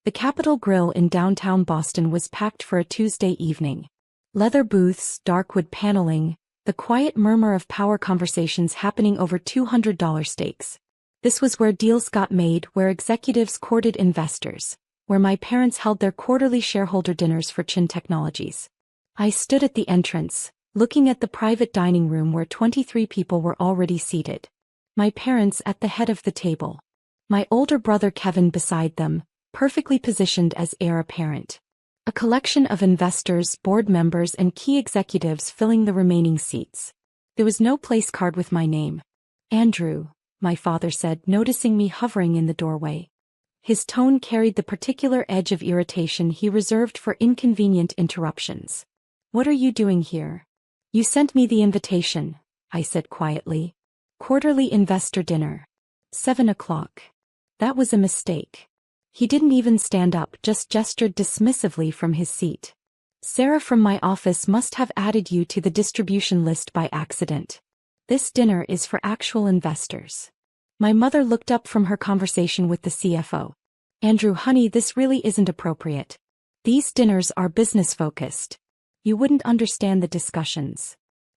The Capitol Grill in downtown Boston was packed for a Tuesday evening. Leather booths, dark wood paneling, the quiet murmur of power conversations happening over $200 steaks. This was where deals got made, where executives courted investors, where my parents held their quarterly shareholder dinners for Chin Technologies. I stood at the entrance, looking at the private dining room where 23 people were already seated. My parents at the head of the table. My older brother Kevin beside them, perfectly positioned as heir apparent. A collection of investors, board members and key executives filling the remaining seats. There was no place card with my name. Andrew, my father said, noticing me hovering in the doorway. His tone carried the particular edge of irritation he reserved for inconvenient interruptions. What are you doing here? You sent me the invitation, I said quietly. Quarterly investor dinner. 7 o'clock. That was a mistake. He didn't even stand up, just gestured dismissively from his seat. Sarah from my office must have added you to the distribution list by accident. This dinner is for actual investors. My mother looked up from her conversation with the CFO. Andrew, honey, this really isn't appropriate. These dinners are business-focused. You wouldn't understand the discussions.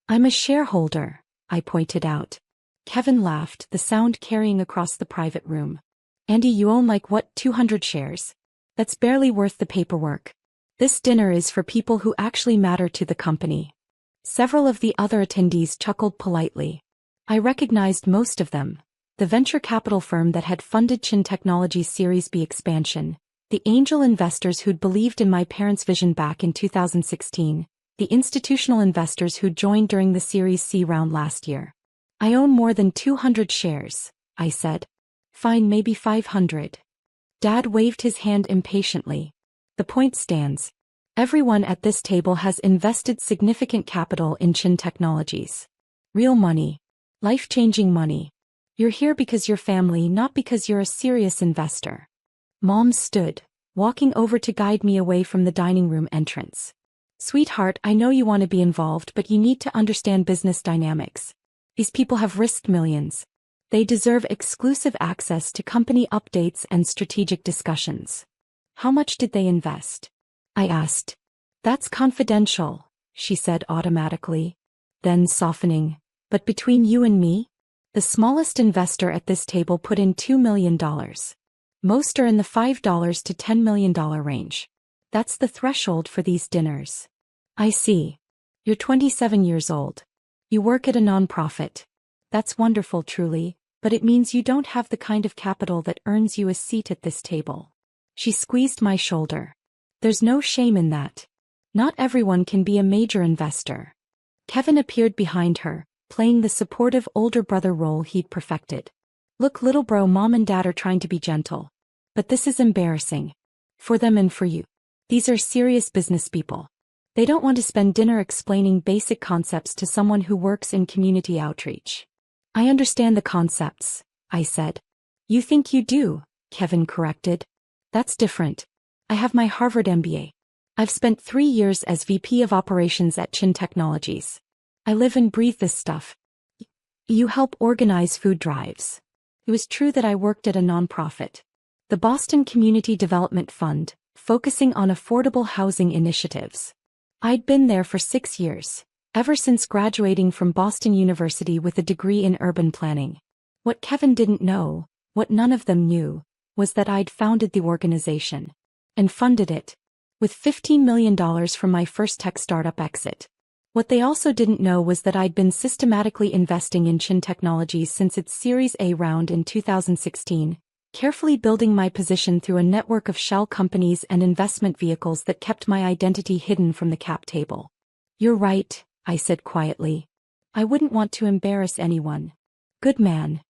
I'm a shareholder, I pointed out. Kevin laughed, the sound carrying across the private room. Andy, you own like what, 200 shares? That's barely worth the paperwork. This dinner is for people who actually matter to the company. Several of the other attendees chuckled politely. I recognized most of them. The venture capital firm that had funded Chin Technologies' Series B expansion, the angel investors who'd believed in my parents' vision back in 2016, the institutional investors who'd joined during the Series C round last year. I own more than 200 shares, I said. Fine, maybe 500. Dad waved his hand impatiently. The point stands. Everyone at this table has invested significant capital in Chin Technologies. Real money. Life-changing money. You're here because you're family, not because you're a serious investor. Mom stood, walking over to guide me away from the dining room entrance. Sweetheart, I know you want to be involved, but you need to understand business dynamics. These people have risked millions. They deserve exclusive access to company updates and strategic discussions. How much did they invest? I asked. That's confidential, she said automatically. Then softening. But between you and me? The smallest investor at this table put in $2 million. Most are in the $5 to $10 million range. That's the threshold for these dinners. I see. You're 27 years old. You work at a nonprofit. That's wonderful, truly, but it means you don't have the kind of capital that earns you a seat at this table. She squeezed my shoulder. There's no shame in that. Not everyone can be a major investor. Kevin appeared behind her, playing the supportive older brother role he'd perfected. Look, little bro, mom and dad are trying to be gentle. But this is embarrassing. For them and for you. These are serious business people. They don't want to spend dinner explaining basic concepts to someone who works in community outreach. I understand the concepts, I said. You think you do, Kevin corrected. That's different. I have my Harvard MBA. I've spent 3 years as VP of Operations at Chin Technologies. I live and breathe this stuff. You help organize food drives. It was true that I worked at a nonprofit. The Boston Community Development Fund, focusing on affordable housing initiatives. I'd been there for 6 years. Ever since graduating from Boston University with a degree in urban planning. What Kevin didn't know, what none of them knew, was that I'd founded the organization. And funded it. With $15 million from my first tech startup exit. What they also didn't know was that I'd been systematically investing in Chin Technologies since its Series A round in 2016, carefully building my position through a network of shell companies and investment vehicles that kept my identity hidden from the cap table. You're right, I said quietly. I wouldn't want to embarrass anyone. Good man.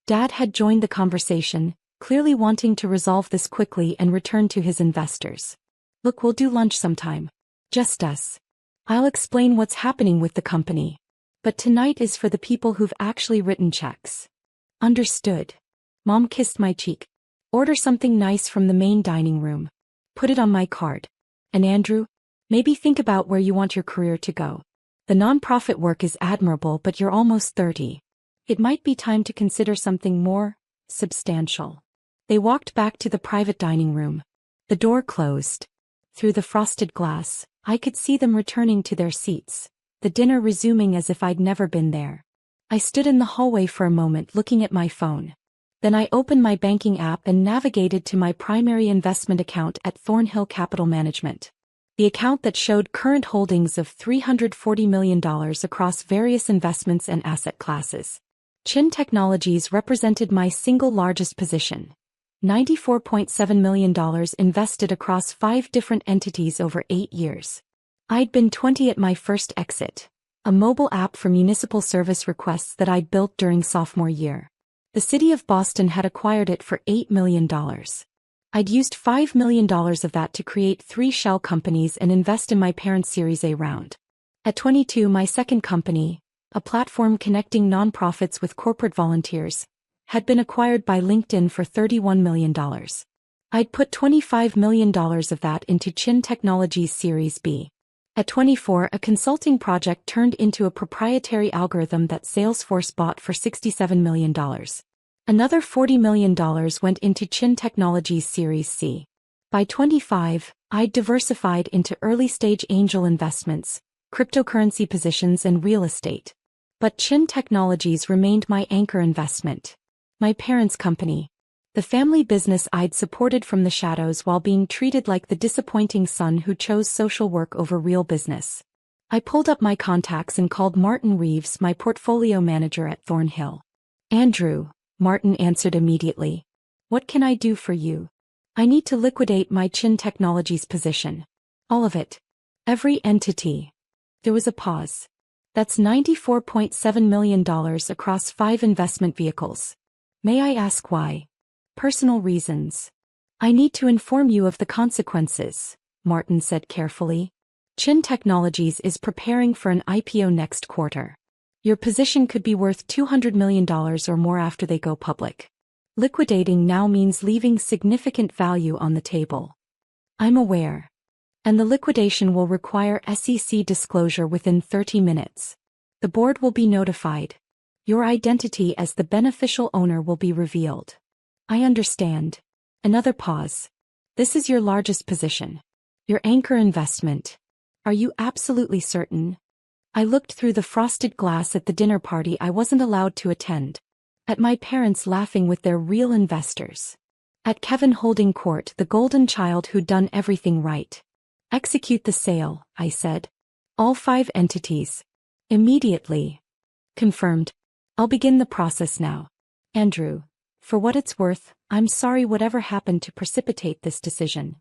Dad had joined the conversation, clearly wanting to resolve this quickly and return to his investors. Look, we'll do lunch sometime. Just us. I'll explain what's happening with the company. But tonight is for the people who've actually written checks. Understood. Mom kissed my cheek. Order something nice from the main dining room. Put it on my card. And Andrew, maybe think about where you want your career to go. The nonprofit work is admirable, but you're almost 30. It might be time to consider something more substantial. They walked back to the private dining room. The door closed. Through the frosted glass, I could see them returning to their seats, the dinner resuming as if I'd never been there. I stood in the hallway for a moment looking at my phone. Then I opened my banking app and navigated to my primary investment account at Thornhill Capital Management. The account that showed current holdings of $340 million across various investments and asset classes. Chin Technologies represented my single largest position. $94.7 million invested across 5 different entities over 8 years. I'd been 20 at my first exit, a mobile app for municipal service requests that I'd built during sophomore year. The city of Boston had acquired it for $8 million. I'd used $5 million of that to create 3 shell companies and invest in my parents' Series A round. At 22, my second company, a platform connecting nonprofits with corporate volunteers, had been acquired by LinkedIn for $31 million. I'd put $25 million of that into Chin Technologies Series B. At 24, a consulting project turned into a proprietary algorithm that Salesforce bought for $67 million. Another $40 million went into Chin Technologies Series C. By 25, I'd diversified into early-stage angel investments, cryptocurrency positions and real estate. But Chin Technologies remained my anchor investment. My parents' company. The family business I'd supported from the shadows while being treated like the disappointing son who chose social work over real business. I pulled up my contacts and called Martin Reeves, my portfolio manager at Thornhill. "Andrew," Martin answered immediately. "What can I do for you?" "I need to liquidate my Chin Technologies position. All of it. Every entity." There was a pause. "That's $94.7 million across 5 investment vehicles. May I ask why?" "Personal reasons." "I need to inform you of the consequences," Martin said carefully. "Chin Technologies is preparing for an IPO next quarter. Your position could be worth $200 million or more after they go public. Liquidating now means leaving significant value on the table." "I'm aware. And the liquidation will require SEC disclosure within 30 minutes. The board will be notified. Your identity as the beneficial owner will be revealed." "I understand." Another pause. "This is your largest position. Your anchor investment. Are you absolutely certain?" I looked through the frosted glass at the dinner party I wasn't allowed to attend. At my parents laughing with their real investors. At Kevin holding court, the golden child who'd done everything right. "Execute the sale," I said. "All 5 entities. Immediately." "Confirmed. I'll begin the process now. Andrew, for what it's worth, I'm sorry whatever happened to precipitate this decision."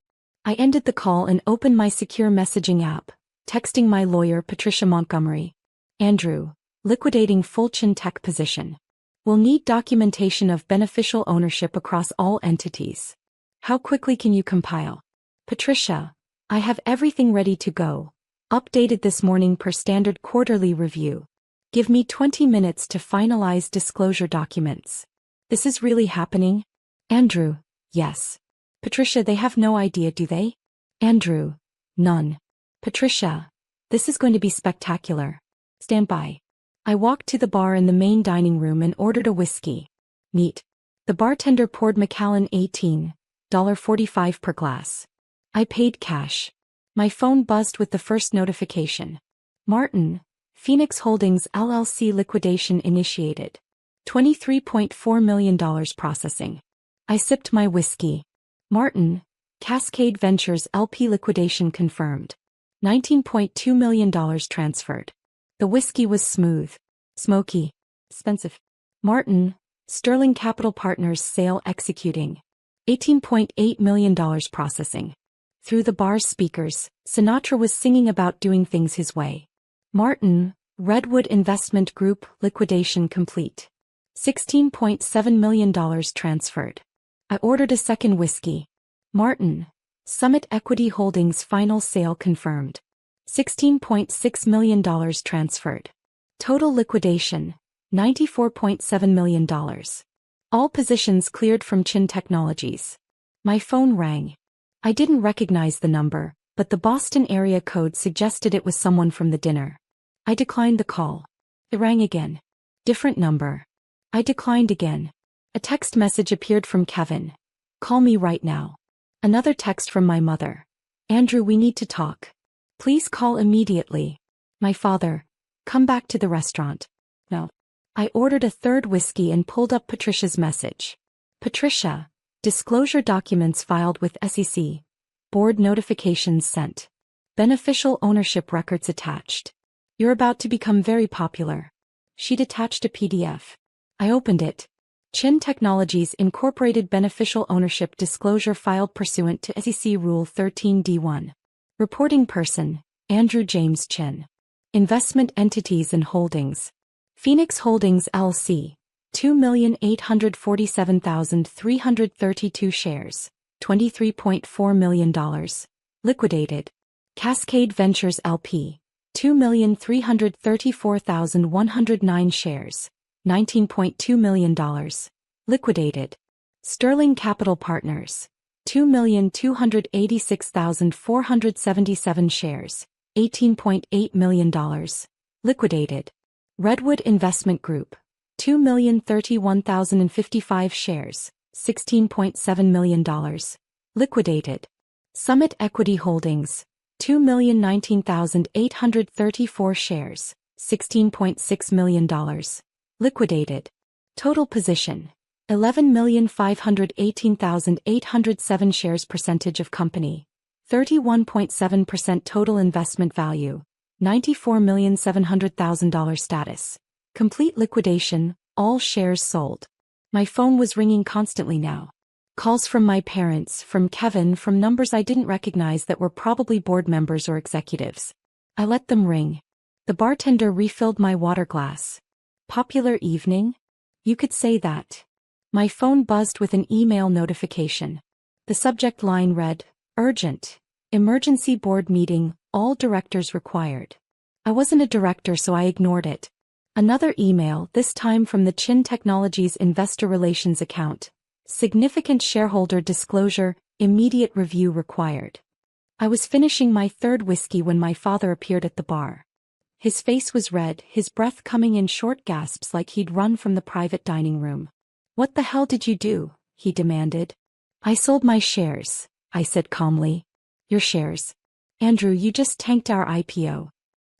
I ended the call and opened my secure messaging app, texting my lawyer Patricia Montgomery. "Andrew, liquidating full Chin Tech position. We'll need documentation of beneficial ownership across all entities. How quickly can you compile?" "Patricia, I have everything ready to go. Updated this morning per standard quarterly review. Give me 20 minutes to finalize disclosure documents." "This is really happening?" "Andrew, yes." "Patricia, they have no idea, do they?" "Andrew, none." "Patricia, this is going to be spectacular. Stand by." I walked to the bar in the main dining room and ordered a whiskey. "Neat." The bartender poured Macallan $18.45 per glass. I paid cash. My phone buzzed with the first notification. "Martin, Phoenix Holdings LLC liquidation initiated. $23.4 million processing." I sipped my whiskey. "Martin, Cascade Ventures LP liquidation confirmed. $19.2 million transferred." The whiskey was smooth, smoky, expensive. "Martin, Sterling Capital Partners sale executing. $18.8 million processing." Through the bar's speakers, Sinatra was singing about doing things his way. "Martin, Redwood Investment Group liquidation complete. $16.7 million transferred." I ordered a second whiskey. "Martin, Summit Equity Holdings final sale confirmed. $16.6 million transferred. Total liquidation, $94.7 million. All positions cleared from Chin Technologies." My phone rang. I didn't recognize the number, but the Boston area code suggested it was someone from the dinner. I declined the call. It rang again. Different number. I declined again. A text message appeared from Kevin. "Call me right now." Another text from my mother. Andrew, we need to talk. Please call immediately. My father. Come back to the restaurant. No. I ordered a third whiskey and pulled up Patricia's message. Patricia. Disclosure documents filed with SEC. Board notifications sent. Beneficial ownership records attached. You're about to become very popular. She'd attached a PDF. I opened it. Chin Technologies Incorporated Beneficial Ownership Disclosure filed pursuant to SEC Rule 13D1. Reporting person, Andrew James Chin. Investment entities and holdings. Phoenix Holdings LC, 2,847,332 shares, $23.4 million. Liquidated. Cascade Ventures LP, 2,334,109 shares, $19.2 million. Liquidated. Sterling Capital Partners, 2,286,477 shares, $18.8 million. Liquidated. Redwood Investment Group, 2,031,055 shares, $16.7 million. Liquidated. Summit Equity Holdings, 2,019,834 shares, $16.6 million. Liquidated. Total position, 11,518,807 shares. Percentage of company, 31.7%. Total investment value, $94,700,000. Status, complete liquidation, all shares sold. My phone was ringing constantly now. Calls from my parents, from Kevin, from numbers I didn't recognize that were probably board members or executives. I let them ring. The bartender refilled my water glass. Popular evening? You could say that. My phone buzzed with an email notification. The subject line read, Urgent. Emergency board meeting, all directors required. I wasn't a director, so I ignored it. Another email, this time from the Chin Technologies Investor Relations account. Significant shareholder disclosure, immediate review required. I was finishing my third whiskey when my father appeared at the bar. His face was red, his breath coming in short gasps like he'd run from the private dining room. What the hell did you do? He demanded. I sold my shares, I said calmly. Your shares? Andrew, you just tanked our IPO.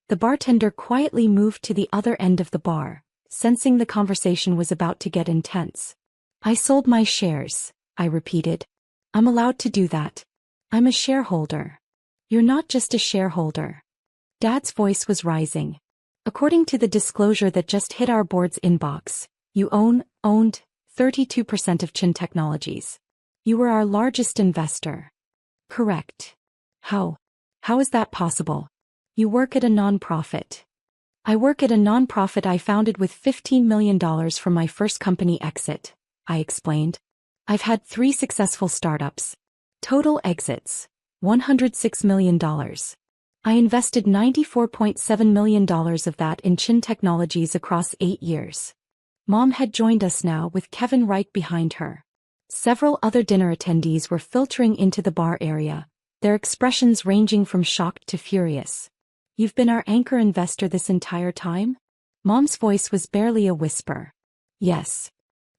The bartender quietly moved to the other end of the bar, sensing the conversation was about to get intense. I sold my shares, I repeated. I'm allowed to do that. I'm a shareholder. You're not just a shareholder. Dad's voice was rising. According to the disclosure that just hit our board's inbox, you owned 32% of Chin Technologies. You were our largest investor. Correct. How is that possible? You work at a nonprofit. I work at a nonprofit I founded with $15 million from my first company exit, I explained. I've had 3 successful startups. Total exits, $106 million. I invested $94.7 million of that in Chin Technologies across 8 years. Mom had joined us now with Kevin right behind her. Several other dinner attendees were filtering into the bar area, their expressions ranging from shocked to furious. You've been our anchor investor this entire time? Mom's voice was barely a whisper. Yes.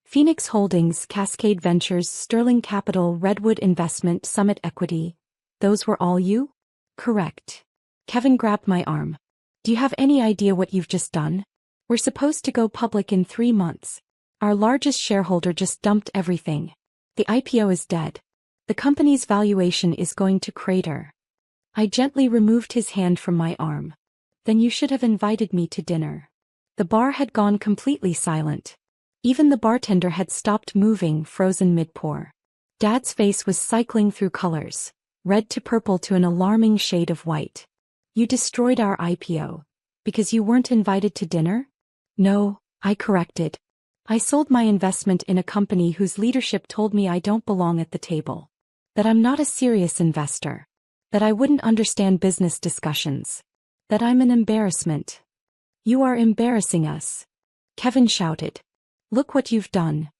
Phoenix Holdings, Cascade Ventures, Sterling Capital, Redwood Investment, Summit Equity. Those were all you? Correct. Kevin grabbed my arm. Do you have any idea what you've just done? We're supposed to go public in 3 months. Our largest shareholder just dumped everything. The IPO is dead. The company's valuation is going to crater. I gently removed his hand from my arm. Then you should have invited me to dinner. The bar had gone completely silent. Even the bartender had stopped moving, frozen mid-pour. Dad's face was cycling through colors, red to purple to an alarming shade of white. You destroyed our IPO. Because you weren't invited to dinner? No, I corrected. I sold my investment in a company whose leadership told me I don't belong at the table. That I'm not a serious investor. That I wouldn't understand business discussions. That I'm an embarrassment. You are embarrassing us. Kevin shouted. Look what you've done.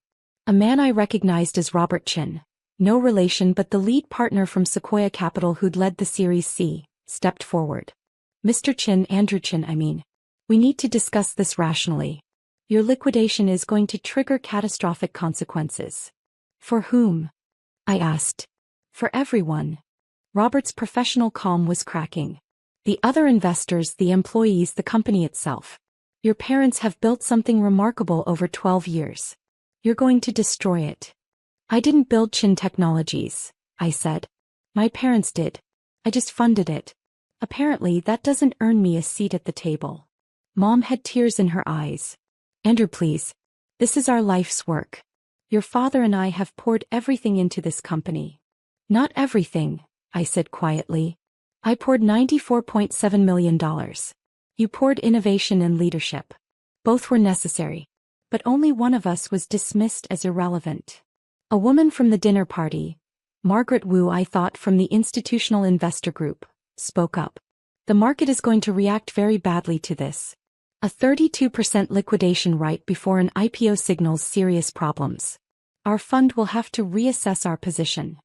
A man I recognized as Robert Chin, no relation but the lead partner from Sequoia Capital who'd led the Series C, stepped forward. Mr. Chin, Andrew Chin, I mean. We need to discuss this rationally. Your liquidation is going to trigger catastrophic consequences. For whom? I asked. For everyone. Robert's professional calm was cracking. The other investors, the employees, the company itself. Your parents have built something remarkable over 12 years. You're going to destroy it. I didn't build Chin Technologies, I said. My parents did. I just funded it. Apparently that doesn't earn me a seat at the table. Mom had tears in her eyes. Andrew, please. This is our life's work. Your father and I have poured everything into this company. Not everything, I said quietly. I poured $94.7 million. You poured innovation and leadership. Both were necessary. But only one of us was dismissed as irrelevant. A woman from the dinner party, Margaret Wu, I thought from the Institutional Investor Group, spoke up. The market is going to react very badly to this. A 32% liquidation right before an IPO signals serious problems. Our fund will have to reassess our position.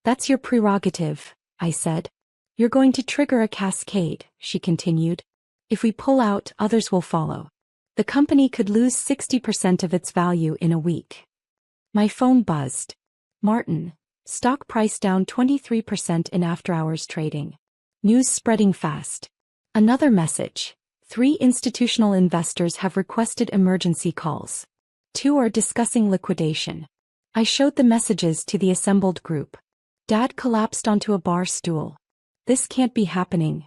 That's your prerogative, I said. You're going to trigger a cascade, she continued. If we pull out, others will follow. The company could lose 60% of its value in a week. My phone buzzed. Martin, stock price down 23% in after-hours trading. News spreading fast. Another message. 3 institutional investors have requested emergency calls. 2 are discussing liquidation. I showed the messages to the assembled group. Dad collapsed onto a bar stool. This can't be happening.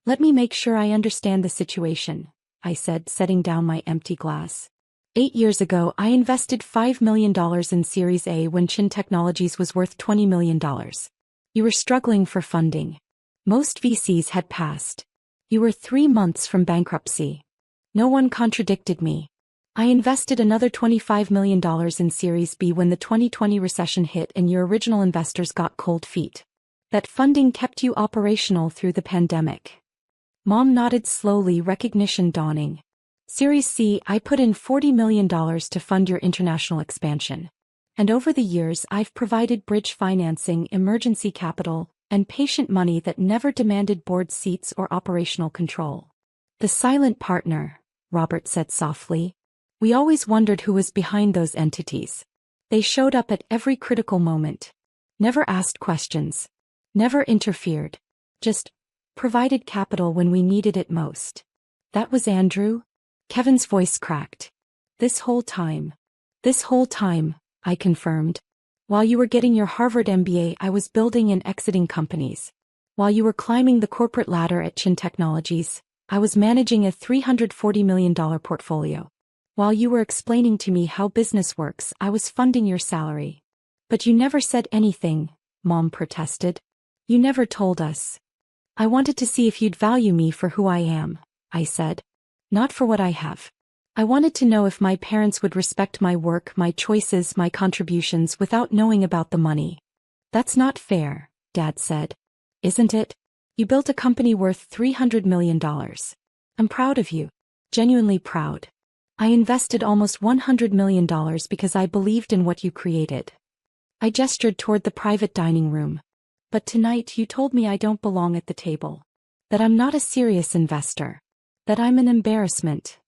Let me make sure I understand the situation, I said, setting down my empty glass. 8 years ago, I invested $5 million in Series A when Chin Technologies was worth $20 million. You were struggling for funding. Most VCs had passed. You were 3 months from bankruptcy. No one contradicted me. I invested another $25 million in Series B when the 2020 recession hit and your original investors got cold feet. That funding kept you operational through the pandemic. Mom nodded slowly, recognition dawning. Series C, I put in $40 million to fund your international expansion. And over the years I've provided bridge financing, emergency capital, and patient money that never demanded board seats or operational control. The silent partner, Robert said softly. We always wondered who was behind those entities. They showed up at every critical moment. Never asked questions. Never interfered. Just provided capital when we needed it most. That was Andrew? Kevin's voice cracked. This whole time, I confirmed. While you were getting your Harvard MBA, I was building and exiting companies. While you were climbing the corporate ladder at Chin Technologies, I was managing a $340 million portfolio. While you were explaining to me how business works, I was funding your salary. But you never said anything, Mom protested. You never told us. I wanted to see if you'd value me for who I am, I said. Not for what I have. I wanted to know if my parents would respect my work, my choices, my contributions without knowing about the money. That's not fair, Dad said. Isn't it? You built a company worth $300 million. I'm proud of you. Genuinely proud. I invested almost $100 million because I believed in what you created. I gestured toward the private dining room. But tonight you told me I don't belong at the table. That I'm not a serious investor. That I'm an embarrassment.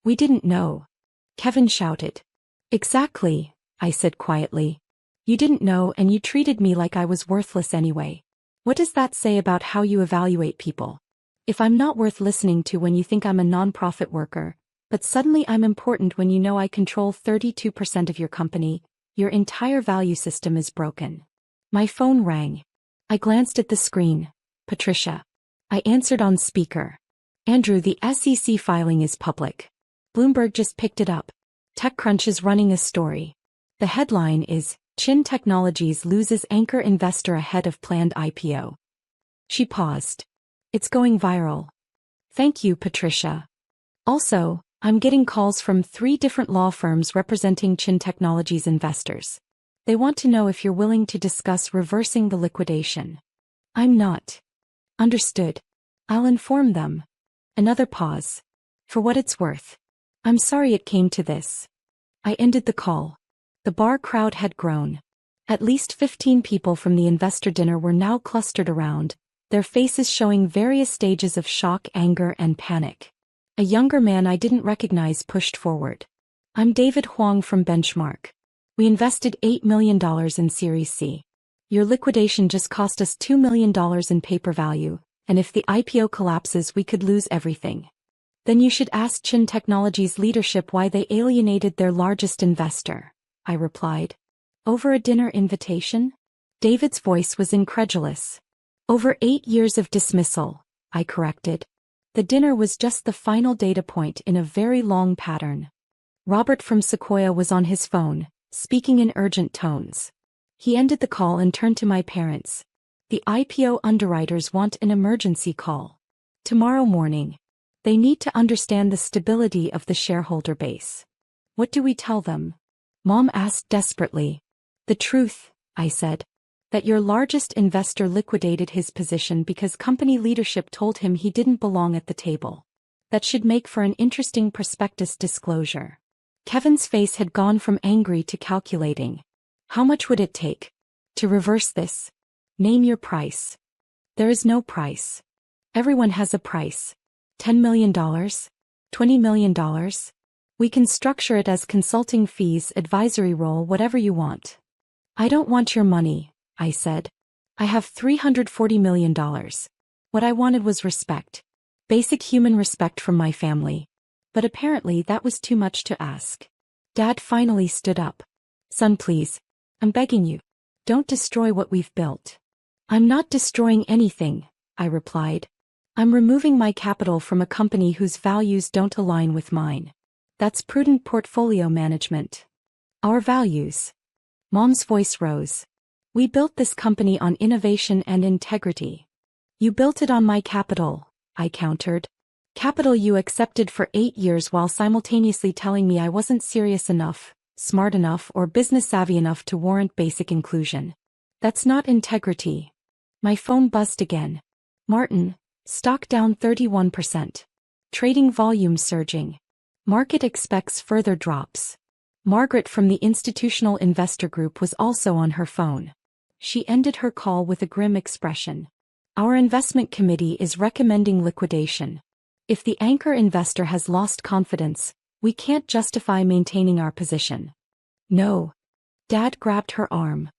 We didn't know. Kevin shouted. Exactly, I said quietly. You didn't know and you treated me like I was worthless anyway. What does that say about how you evaluate people? If I'm not worth listening to when you think I'm a nonprofit worker, but suddenly I'm important when you know I control 32% of your company, your entire value system is broken. My phone rang. I glanced at the screen. Patricia. I answered on speaker. Andrew, the SEC filing is public. Bloomberg just picked it up. TechCrunch is running a story. The headline is, Chin Technologies loses anchor investor ahead of planned IPO. She paused. It's going viral. Thank you, Patricia. Also, I'm getting calls from 3 different law firms representing Chin Technologies investors. They want to know if you're willing to discuss reversing the liquidation. I'm not. Understood. I'll inform them. Another pause. For what it's worth. I'm sorry it came to this. I ended the call. The bar crowd had grown. At least 15 people from the investor dinner were now clustered around, their faces showing various stages of shock, anger, and panic. A younger man I didn't recognize pushed forward. I'm David Huang from Benchmark. We invested $8 million in Series C. Your liquidation just cost us $2 million in paper value, and if the IPO collapses we could lose everything. Then you should ask Chin Technologies leadership why they alienated their largest investor, I replied. Over a dinner invitation? David's voice was incredulous. Over 8 years of dismissal, I corrected. The dinner was just the final data point in a very long pattern. Robert from Sequoia was on his phone, speaking in urgent tones. He ended the call and turned to my parents. The IPO underwriters want an emergency call. Tomorrow morning. They need to understand the stability of the shareholder base. What do we tell them? Mom asked desperately. The truth, I said. That your largest investor liquidated his position because company leadership told him he didn't belong at the table. That should make for an interesting prospectus disclosure. Kevin's face had gone from angry to calculating. How much would it take to reverse this? Name your price. There is no price. Everyone has a price. $10 million? $20 million? We can structure it as consulting fees, advisory role, whatever you want. I don't want your money, I said. I have $340 million. What I wanted was respect. Basic human respect from my family. But apparently that was too much to ask. Dad finally stood up. Son, please. I'm begging you. Don't destroy what we've built. I'm not destroying anything, I replied. I'm removing my capital from a company whose values don't align with mine. That's prudent portfolio management. Our values. Mom's voice rose. We built this company on innovation and integrity. You built it on my capital, I countered. Capital you accepted for 8 years while simultaneously telling me I wasn't serious enough, smart enough, or business savvy enough to warrant basic inclusion. That's not integrity. My phone buzzed again. Martin. Stock down 31%. Trading volume surging. Market expects further drops. Margaret from the Institutional Investor Group was also on her phone. She ended her call with a grim expression. Our investment committee is recommending liquidation. If the anchor investor has lost confidence, we can't justify maintaining our position. No. Dad grabbed her arm.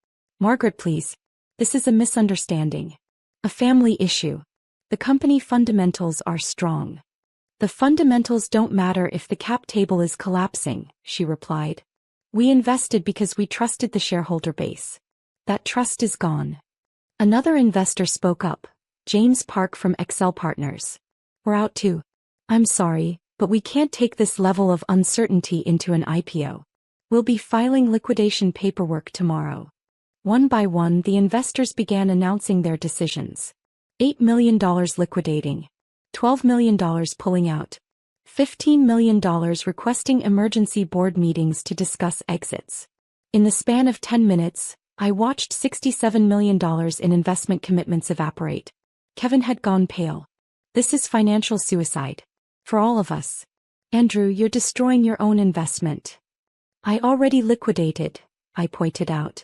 Margaret, please. This is a misunderstanding. A family issue. The company fundamentals are strong. The fundamentals don't matter if the cap table is collapsing, she replied. We invested because we trusted the shareholder base. That trust is gone. Another investor spoke up, James Park from Excel Partners. We're out too. I'm sorry, but we can't take this level of uncertainty into an IPO. We'll be filing liquidation paperwork tomorrow. One by one, the investors began announcing their decisions. $8 million liquidating. $12 million pulling out. $15 million requesting emergency board meetings to discuss exits. In the span of 10 minutes, I watched $67 million in investment commitments evaporate. Kevin had gone pale. This is financial suicide. For all of us. Andrew, you're destroying your own investment. I already liquidated, I pointed out.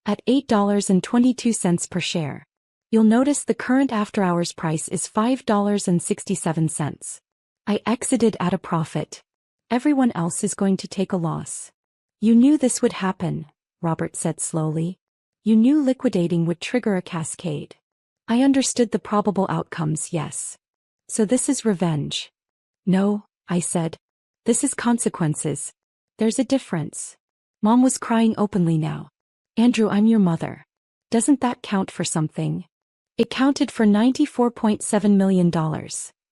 At $8.22 per share. You'll notice the current after-hours price is $5.67. I exited at a profit. Everyone else is going to take a loss. You knew this would happen, Robert said slowly. You knew liquidating would trigger a cascade. I understood the probable outcomes, yes. So this is revenge. No, I said. This is consequences. There's a difference. Mom was crying openly now. Andrew, I'm your mother. Doesn't that count for something? It counted for $94.7 million,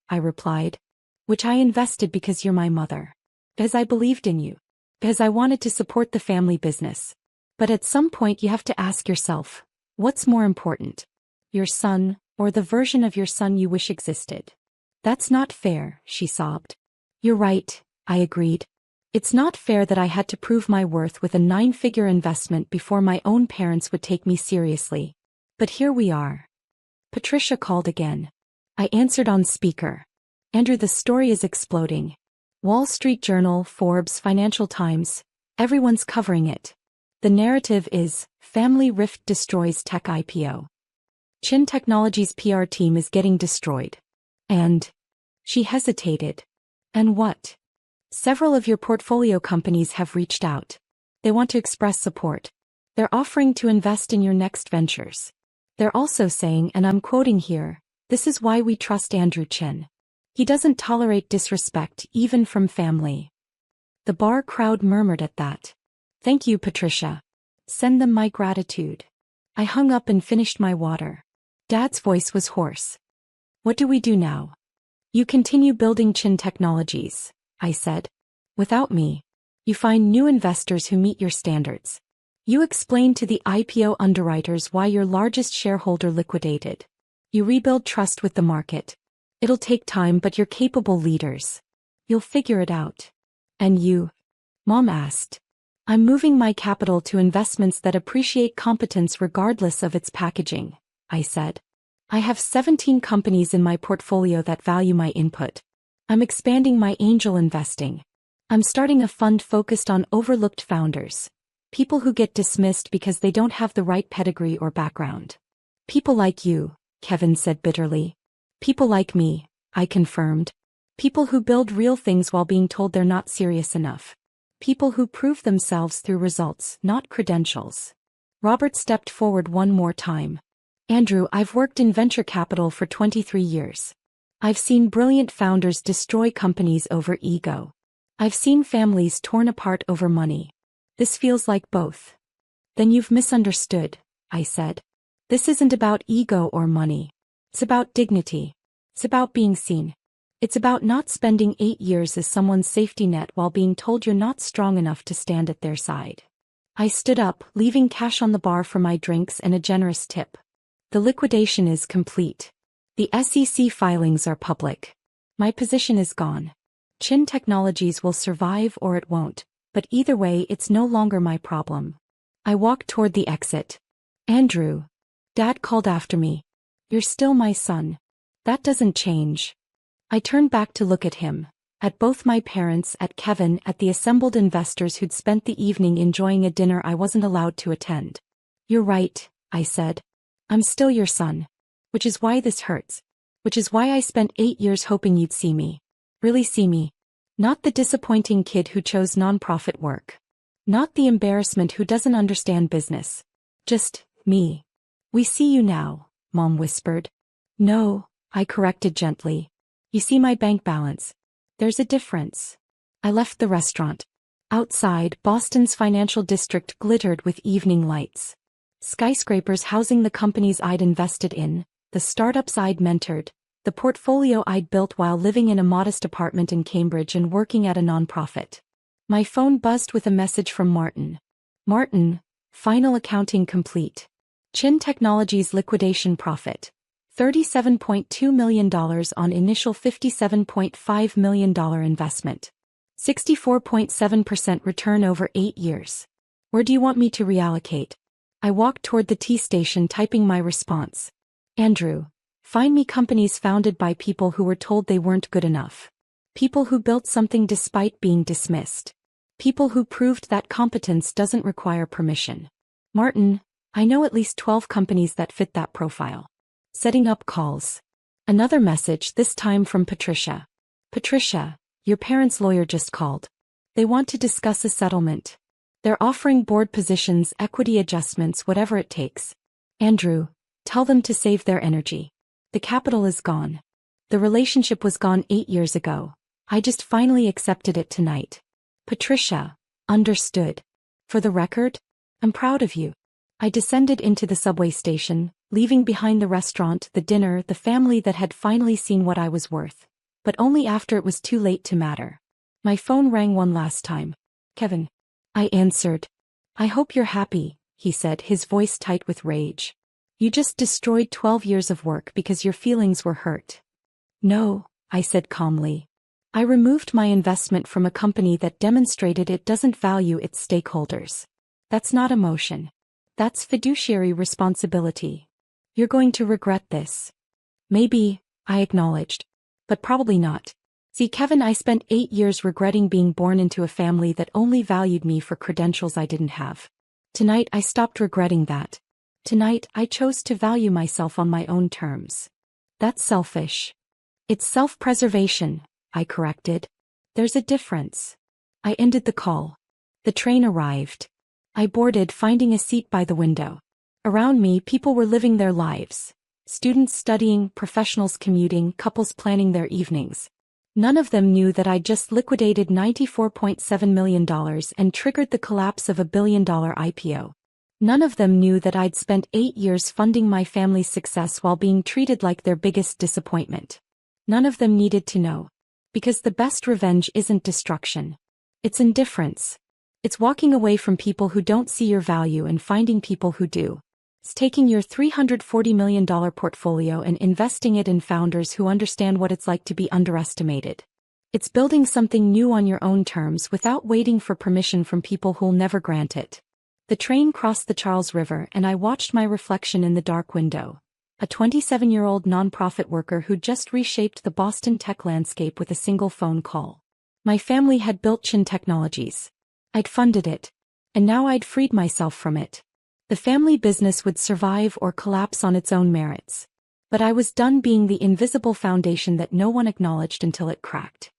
I replied. Which I invested because you're my mother. Because I believed in you. Because I wanted to support the family business. But at some point you have to ask yourself, what's more important? Your son, or the version of your son you wish existed? That's not fair, she sobbed. You're right, I agreed. It's not fair that I had to prove my worth with a 9-figure investment before my own parents would take me seriously. But here we are. Patricia called again. I answered on speaker. Andrew, the story is exploding. Wall Street Journal, Forbes, Financial Times, everyone's covering it. The narrative is, family rift destroys tech IPO. Chin Technologies' PR team is getting destroyed. And? She hesitated. And what? Several of your portfolio companies have reached out. They want to express support. They're offering to invest in your next ventures. They're also saying, and I'm quoting here, "This is why we trust Andrew Chin. He doesn't tolerate disrespect even from family." The bar crowd murmured at that. "Thank you, Patricia. Send them my gratitude." I hung up and finished my water. Dad's voice was hoarse. "What do we do now?" "You continue building Chin Technologies," I said. "Without me. You find new investors who meet your standards. You explain to the IPO underwriters why your largest shareholder liquidated. You rebuild trust with the market. It'll take time, but you're capable leaders. You'll figure it out." "And you?" Mom asked. "I'm moving my capital to investments that appreciate competence regardless of its packaging," I said. "I have 17 companies in my portfolio that value my input. I'm expanding my angel investing. I'm starting a fund focused on overlooked founders. People who get dismissed because they don't have the right pedigree or background." "People like you," Kevin said bitterly. "People like me," I confirmed. "People who build real things while being told they're not serious enough. People who prove themselves through results, not credentials." Robert stepped forward one more time. "Andrew, I've worked in venture capital for 23 years. I've seen brilliant founders destroy companies over ego. I've seen families torn apart over money. This feels like both." "Then you've misunderstood," I said. "This isn't about ego or money. It's about dignity. It's about being seen. It's about not spending 8 years as someone's safety net while being told you're not strong enough to stand at their side." I stood up, leaving cash on the bar for my drinks and a generous tip. "The liquidation is complete. The SEC filings are public. My position is gone. Chin Technologies will survive or it won't, but either way it's no longer my problem." I walked toward the exit. "Andrew." Dad called after me. "You're still my son. That doesn't change." I turned back to look at him, at both my parents, at Kevin, at the assembled investors who'd spent the evening enjoying a dinner I wasn't allowed to attend. "You're right," I said. "I'm still your son. Which is why this hurts. Which is why I spent 8 years hoping you'd see me. Really see me. Not the disappointing kid who chose nonprofit work. Not the embarrassment who doesn't understand business. Just me." "We see you now," Mom whispered. "No," I corrected gently. "You see my bank balance. There's a difference." I left the restaurant. Outside, Boston's financial district glittered with evening lights. Skyscrapers housing the companies I'd invested in, the startups I'd mentored, the portfolio I'd built while living in a modest apartment in Cambridge and working at a nonprofit. My phone buzzed with a message from Martin. "Martin, final accounting complete. Chin Technologies liquidation profit. $37.2 million on initial $57.5 million investment. 64.7% return over 8 years. Where do you want me to reallocate?" I walked toward the T station typing my response. "Andrew, find me companies founded by people who were told they weren't good enough. People who built something despite being dismissed. People who proved that competence doesn't require permission. Martin, I know at least 12 companies that fit that profile." Setting up calls. Another message, this time from Patricia. "Patricia, your parents' lawyer just called. They want to discuss a settlement. They're offering board positions, equity adjustments, whatever it takes. Andrew, tell them to save their energy. The capital is gone. The relationship was gone 8 years ago. I just finally accepted it tonight." Patricia, understood. "For the record, I'm proud of you." I descended into the subway station, leaving behind the restaurant, the dinner, the family that had finally seen what I was worth. But only after it was too late to matter. My phone rang one last time. "Kevin." I answered. "I hope you're happy," he said, his voice tight with rage. "You just destroyed 12 years of work because your feelings were hurt." "No," I said calmly. "I removed my investment from a company that demonstrated it doesn't value its stakeholders. That's not emotion. That's fiduciary responsibility. You're going to regret this." "Maybe," I acknowledged. "But probably not. See, Kevin, I spent 8 years regretting being born into a family that only valued me for credentials I didn't have. Tonight I stopped regretting that. Tonight I chose to value myself on my own terms. That's selfish." "It's self-preservation," I corrected. "There's a difference." I ended the call. The train arrived. I boarded, finding a seat by the window. Around me, people were living their lives. Students studying, professionals commuting, couples planning their evenings. None of them knew that I'd just liquidated $94.7 million and triggered the collapse of a billion-dollar IPO. None of them knew that I'd spent 8 years funding my family's success while being treated like their biggest disappointment. None of them needed to know. Because the best revenge isn't destruction. It's indifference. It's walking away from people who don't see your value and finding people who do. It's taking your $340 million portfolio and investing it in founders who understand what it's like to be underestimated. It's building something new on your own terms without waiting for permission from people who'll never grant it. The train crossed the Charles River and I watched my reflection in the dark window. A 27-year-old nonprofit worker who just reshaped the Boston tech landscape with a single phone call. My family had built Chin Technologies. I'd funded it. And now I'd freed myself from it. The family business would survive or collapse on its own merits. But I was done being the invisible foundation that no one acknowledged until it cracked.